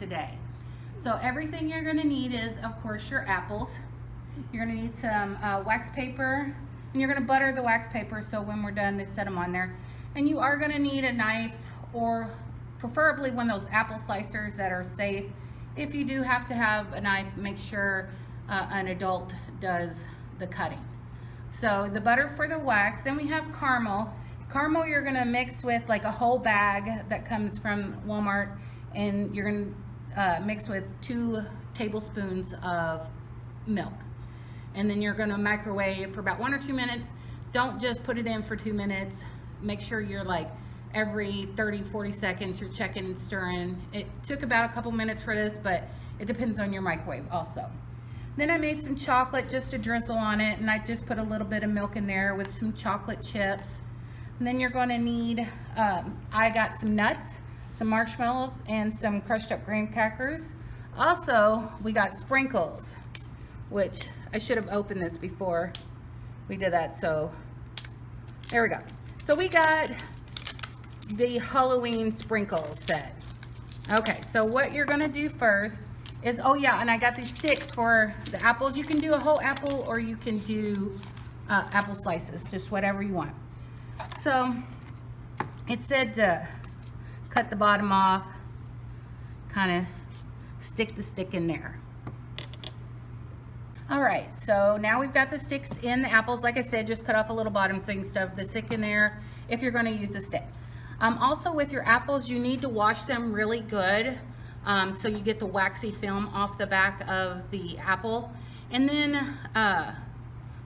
today. So everything you're gonna need is, of course, your apples. You're gonna need some wax paper, and you're gonna butter the wax paper so when we're done, they set them on there. And you are gonna need a knife, or preferably one of those apple slicers that are safe. If you do have to have a knife, make sure an adult does the cutting. So the butter for the wax, then we have caramel. Caramel you're gonna mix with like a whole bag that comes from Walmart, and you're gonna mix with 2 tablespoons of milk. And then you're gonna microwave for about 1 or 2 minutes. Don't just put it in for 2 minutes. Make sure you're like every 30-40 seconds you're checking and stirring. It took about a couple minutes for this, but it depends on your microwave also. Then I made some chocolate just to drizzle on it, and I just put a little bit of milk in there with some chocolate chips. And then you're going to need, I got some nuts, some marshmallows, and some crushed up graham crackers. Also, we got sprinkles, which I should have opened this before we did that, so there we go. So we got the Halloween sprinkle set. Okay, so what you're gonna do first is, oh yeah, and I got these sticks for the apples. You can do a whole apple, or you can do apple slices, just whatever you want. So it said to cut the bottom off, kind of stick the stick in there. All right, so now we've got the sticks in the apples. Like I said, just cut off a little bottom so you can stuff the stick in there if you're gonna use a stick. Also with your apples, you need to wash them really good so you get the waxy film off the back of the apple. And then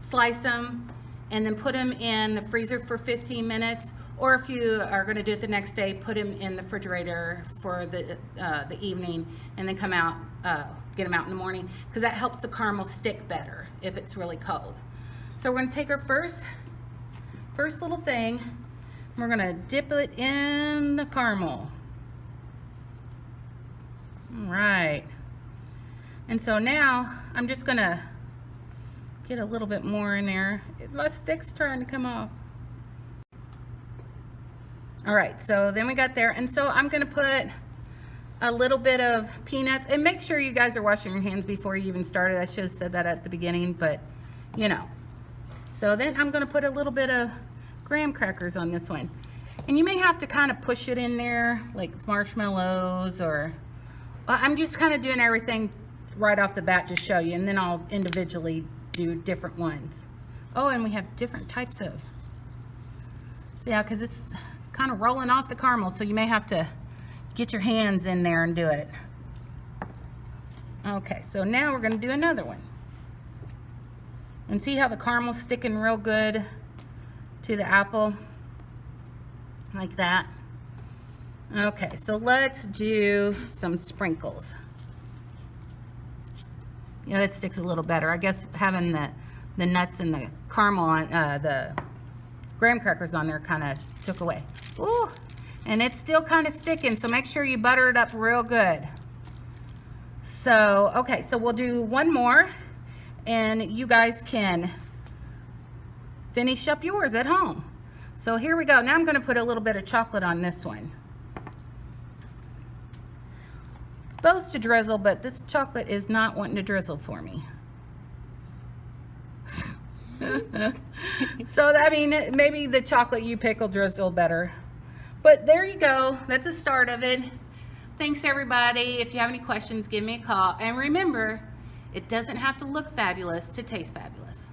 slice them and then put them in the freezer for 15 minutes. Or if you are gonna do it the next day, put them in the refrigerator for the evening, and then come out, get them out in the morning, because that helps the caramel stick better if it's really cold. So we're gonna take our first little thing. We're gonna dip it in the caramel. All right. And so now I'm just gonna get a little bit more in there. My stick's trying to come off. All right, so then we got there. And so I'm gonna put a little bit of peanuts, and make sure you guys are washing your hands before you even started. I should have said that at the beginning, but you know. So then I'm gonna put a little bit of graham crackers on this one, and you may have to kind of push it in there like marshmallows, or I'm just kind of doing everything right off the bat to show you, and then I'll individually do different ones. Oh, and we have different types of, so yeah, because it's kind of rolling off the caramel, so you may have to get your hands in there and do it. Okay, so now we're going to do another one, and see how the caramel's sticking real good to the apple, like that. Okay, so let's do some sprinkles. Yeah, that sticks a little better. I guess having the nuts and the caramel on, the graham crackers on there kind of took away. Ooh, and it's still kind of sticking, so make sure you butter it up real good. So, okay, so we'll do one more, and you guys can finish up yours at home. So here we go. Now I'm going to put a little bit of chocolate on this one. It's supposed to drizzle, but this chocolate is not wanting to drizzle for me. So, I mean, maybe the chocolate you pick will drizzle better. But there you go. That's the start of it. Thanks, everybody. If you have any questions, give me a call. And remember, it doesn't have to look fabulous to taste fabulous.